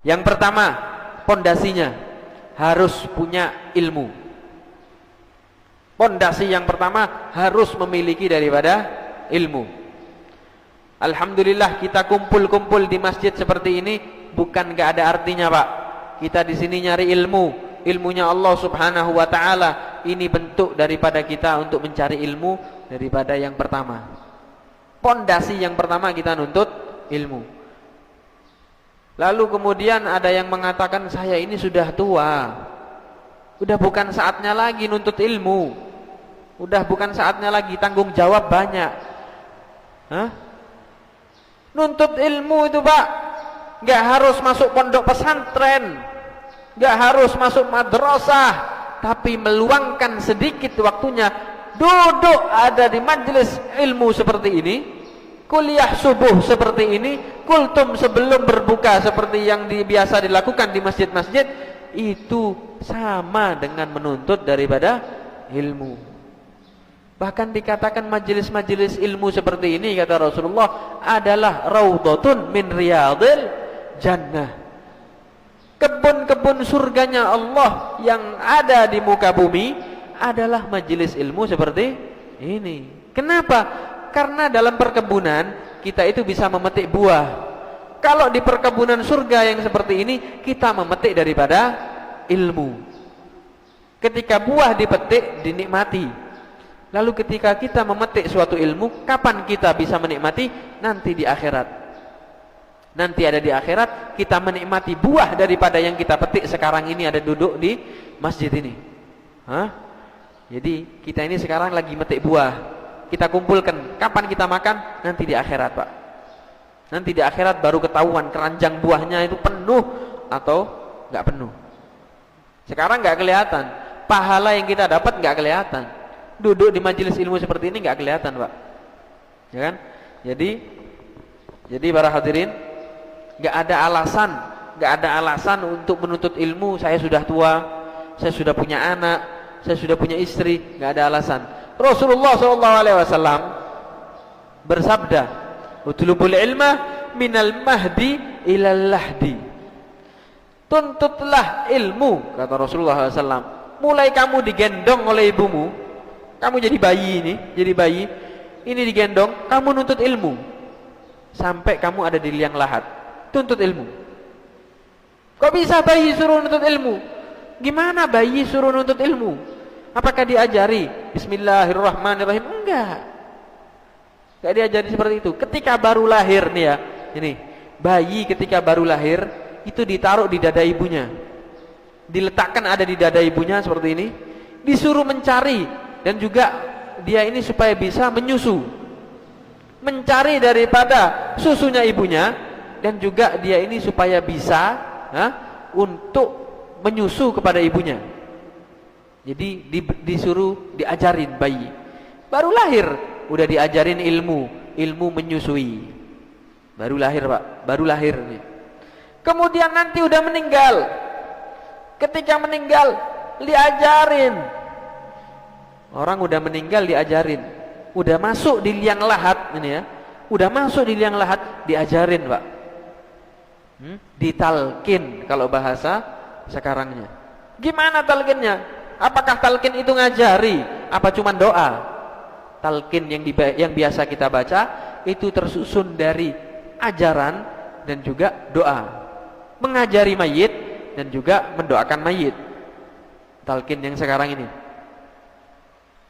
Yang pertama, pondasinya harus punya ilmu. Pondasi yang pertama harus memiliki daripada ilmu. Alhamdulillah kita kumpul-kumpul di masjid seperti ini bukan gak ada artinya, Pak. Kita di sini nyari ilmu, ilmunya Allah Subhanahu wa taala. Ini bentuk daripada kita untuk mencari ilmu daripada yang pertama. Pondasi yang pertama kita nuntut ilmu. Lalu kemudian ada yang mengatakan saya ini sudah tua. Udah bukan saatnya lagi nuntut ilmu. Udah bukan saatnya lagi, tanggung jawab banyak. Hah? Nuntut ilmu itu, Pak, gak harus masuk pondok pesantren, gak harus masuk madrasah, tapi meluangkan sedikit waktunya duduk ada di majelis ilmu seperti ini, kuliah subuh seperti ini, kultum sebelum berbuka seperti yang biasa dilakukan di masjid-masjid, itu sama dengan menuntut daripada ilmu. Bahkan dikatakan majelis-majelis ilmu seperti ini, kata Rasulullah, adalah raudhatun min riyadil jannah. Kebun-kebun surganya Allah yang ada di muka bumi adalah majelis ilmu seperti ini. Kenapa? Karena dalam perkebunan kita itu bisa memetik buah. Kalau di perkebunan surga yang seperti ini, kita memetik daripada ilmu. Ketika buah dipetik, dinikmati. Lalu ketika kita memetik suatu ilmu, kapan kita bisa menikmati? Nanti di akhirat. Nanti ada di akhirat, kita menikmati buah daripada yang kita petik sekarang ini ada duduk di masjid ini. Hah? Jadi kita ini sekarang lagi metik buah, kita kumpulkan. Kapan kita makan? Nanti di akhirat, Pak. Nanti di akhirat baru ketahuan keranjang buahnya itu penuh atau nggak penuh. Sekarang nggak kelihatan. Pahala yang kita dapat nggak kelihatan. Duduk di majelis ilmu seperti ini nggak kelihatan, Pak. Ya kan? Jadi para hadirin, nggak ada alasan untuk menuntut ilmu. Saya sudah tua, saya sudah punya anak, saya sudah punya istri, nggak ada alasan. Rasulullah SAW bersabda, "Utlubul ilma minal mahdi ilal lahdi." Tuntutlah ilmu, kata Rasulullah SAW. Mulai kamu digendong oleh ibumu, kamu jadi bayi ini digendong, kamu nuntut ilmu sampai kamu ada di liang lahat. Tuntut ilmu. Kok bisa bayi suruh nuntut ilmu? Gimana bayi suruh nuntut ilmu? Apakah diajari Bismillahirrahmanirrahim? Enggak diajari seperti itu. Ketika baru lahir nih ya, ini bayi ketika baru lahir itu ditaruh di dada ibunya, diletakkan ada di dada ibunya seperti ini, disuruh mencari. Dan juga dia ini supaya bisa menyusu, mencari daripada susunya ibunya. Dan juga dia ini supaya bisa untuk menyusu kepada ibunya. Jadi disuruh diajarin bayi. Baru lahir udah diajarin ilmu menyusui. Baru lahir, Pak, baru lahir nih. Kemudian nanti udah meninggal. Ketika meninggal diajarin. Orang udah meninggal diajarin. Udah masuk di liang lahat ini ya. Udah masuk di liang lahat diajarin, Pak. Ditalkin kalau bahasa sekarangnya. Gimana talkinnya? Apakah talkin itu ngajari? Apa cuma doa? Talkin yang biasa kita baca itu tersusun dari ajaran dan juga doa. Mengajari mayit dan juga mendoakan mayit. Talkin yang sekarang ini.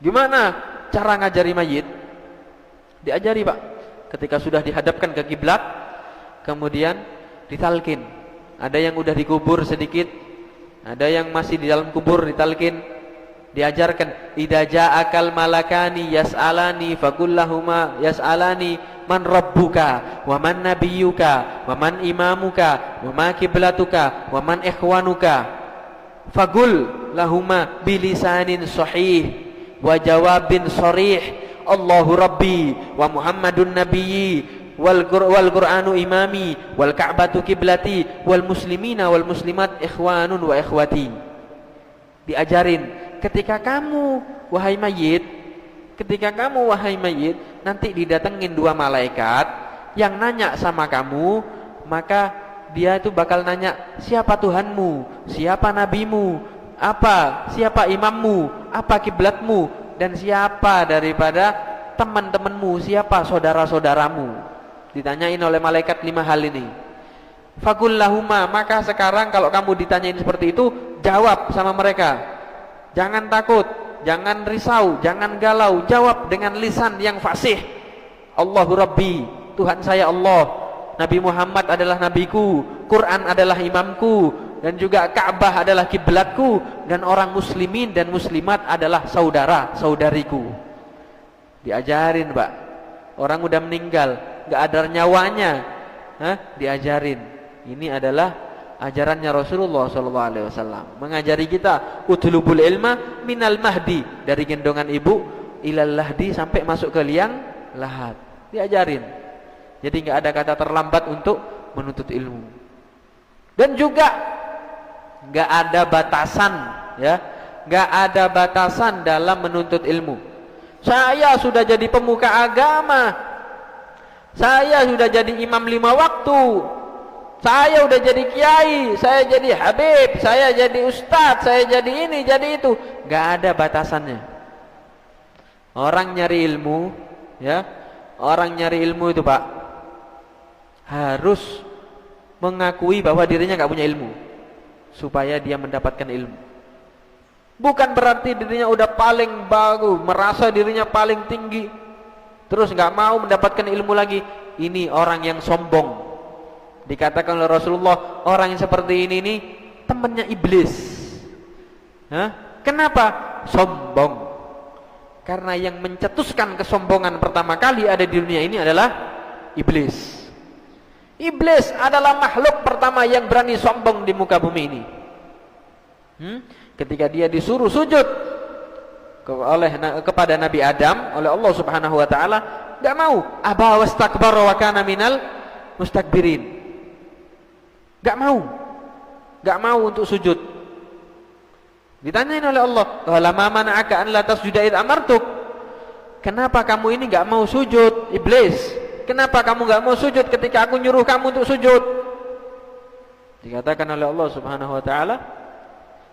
Gimana cara ngajari mayit? Diajari, Pak. Ketika sudah dihadapkan ke kiblat, kemudian ditalkin. Ada yang udah dikubur sedikit, ada yang masih di dalam kubur ditalkin, diajarkan. Idza ja'akal malakani yas'alani fakullahuma yas'alani man rabbuka wa man nabiyyuka wa man imamuka wa ma kiblatuka wa man ikhwanuka fagul lahuma bilisanin sahih wa jawabin sharih Allahu Rabbi wa Muhammadun Nabiyyi wal Qur'anu imami wal Ka'batu kiblati wal muslimina wal muslimat ikhwanun wa ikhwati. Diajarin ketika kamu wahai mayit nanti didatengin dua malaikat yang nanya sama kamu, maka dia itu bakal nanya, siapa Tuhanmu, siapa nabimu, siapa imammu, apa kiblatmu, dan siapa daripada teman-temanmu, siapa saudara-saudaramu. Ditanyain oleh malaikat 5 hal ini. Faqul lahuma, maka sekarang kalau kamu ditanyain seperti itu, jawab sama mereka. Jangan takut, jangan risau, jangan galau, jawab dengan lisan yang fasih. Allahu Rabbi, Tuhan saya Allah. Nabi Muhammad adalah nabiku, Quran adalah imamku, dan juga Ka'bah adalah kiblatku, dan orang muslimin dan muslimat adalah saudara-saudariku. Diajarin, Pak. Orang udah meninggal, gak ada nyawanya, diajarin. Ini adalah ajarannya Rasulullah SAW, mengajari kita utlubul ilma minal mahdi, dari gendongan ibu ilal lahdi, sampai masuk ke liang lahat. Diajarin. Jadi nggak ada kata terlambat untuk menuntut ilmu. Dan juga nggak ada batasan, ya, nggak ada batasan dalam menuntut ilmu. Saya sudah jadi pemuka agama, saya sudah jadi imam 5 waktu, saya udah jadi kiai, saya jadi habib, saya jadi ustadz, saya jadi ini, jadi itu. Nggak ada batasannya. Orang nyari ilmu, ya, orang nyari ilmu itu, Pak, harus mengakui bahwa dirinya nggak punya ilmu supaya dia mendapatkan ilmu. Bukan berarti dirinya udah paling bagus, merasa dirinya paling tinggi, terus nggak mau mendapatkan ilmu lagi. Ini orang yang sombong. Dikatakan oleh Rasulullah, orang yang seperti ini nih temannya iblis. Kenapa? Sombong. Karena yang mencetuskan kesombongan pertama kali ada di dunia ini adalah iblis. Iblis adalah makhluk pertama yang berani sombong di muka bumi ini. Ketika dia disuruh sujud kepada Nabi Adam oleh Allah Subhanahu wa taala, enggak mau. Aba wastakbara wa kana minal mustakbirin. Enggak mau. Enggak mau untuk sujud. Ditanyain oleh Allah, "Qala ma mana'aka an la tasjuda id amartuk?" Kenapa kamu ini enggak mau sujud, iblis? Kenapa kamu enggak mau sujud ketika aku nyuruh kamu untuk sujud? Dikatakan oleh Allah Subhanahu wa taala,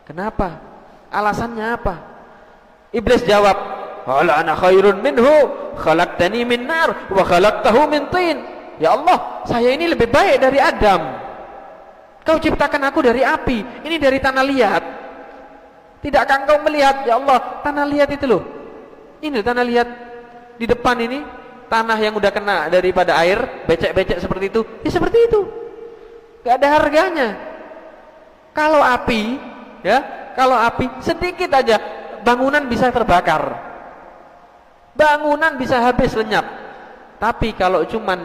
kenapa? Alasannya apa? Iblis jawab, "Qala ana khairun minhu, khalaqtani min nar wa khalaqtahu min tin." Ya Allah, saya ini lebih baik dari Adam. Kau ciptakan aku dari api, ini dari tanah liat. Tidakkah engkau melihat, ya Allah, tanah liat itu loh. Ini tanah liat di depan ini, tanah yang udah kena daripada air, becek-becek seperti itu, ya seperti itu. Gak ada harganya. Kalau api, ya, kalau api sedikit aja, bangunan bisa terbakar, bangunan bisa habis lenyap. Tapi kalau cuman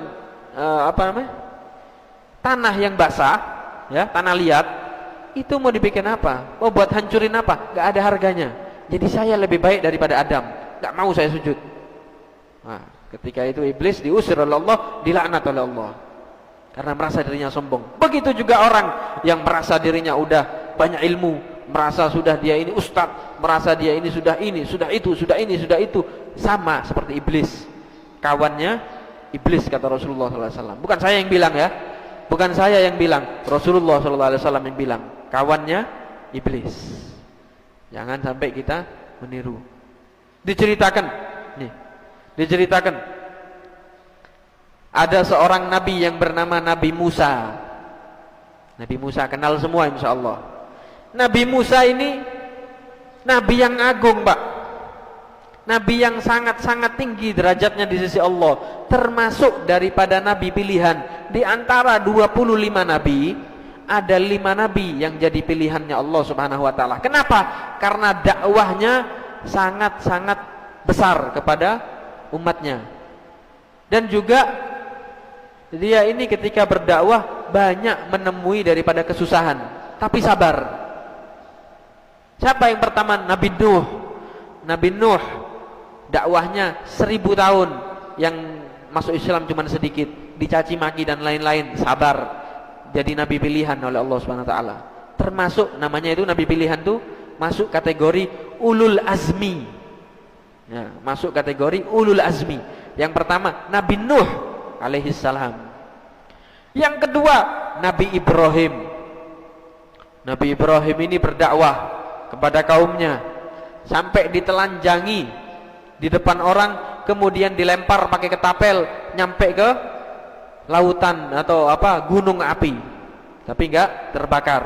tanah yang basah, ya, tanah liat, itu mau dibikin apa? Mau buat hancurin apa? Gak ada harganya. Jadi saya lebih baik daripada Adam. Gak mau saya sujud. Nah, ketika itu iblis diusir oleh Allah, dilaknat oleh Allah karena merasa dirinya sombong. Begitu juga orang yang merasa dirinya udah banyak ilmu, merasa sudah dia ini ustadz, merasa dia ini, sudah itu, sudah ini, sudah itu. Sama seperti iblis. Kawannya iblis, kata Rasulullah SAW. Bukan saya yang bilang, ya, bukan saya yang bilang, Rasulullah SAW yang bilang. Kawannya iblis. Jangan sampai kita meniru. Diceritakan ada seorang nabi yang bernama Nabi Musa. Nabi Musa kenal semua insya Allah. Nabi Musa ini nabi yang agung, Pak. Nabi yang sangat-sangat tinggi derajatnya di sisi Allah, termasuk daripada nabi pilihan. Di antara 25 nabi, ada 5 nabi yang jadi pilihannya Allah Subhanahu wa taala. Kenapa? Karena dakwahnya sangat-sangat besar kepada umatnya. Dan juga dia ini ketika berdakwah banyak menemui daripada kesusahan, tapi sabar. Siapa yang pertama? Nabi Nuh. Nabi Nuh dakwahnya 1000 tahun, yang masuk Islam cuma sedikit, dicaci maki dan lain-lain, sabar. Jadi nabi pilihan oleh Allah Subhanahu wa taala. Termasuk namanya itu nabi pilihan tuh masuk kategori ulul azmi. Ya, masuk kategori ulul azmi. Yang pertama Nabi Nuh alaihi salam. Yang kedua Nabi Ibrahim. Nabi Ibrahim ini berdakwah kepada kaumnya sampai ditelanjangi di depan orang, kemudian dilempar pakai ketapel nyampe ke lautan atau gunung api, tapi enggak terbakar.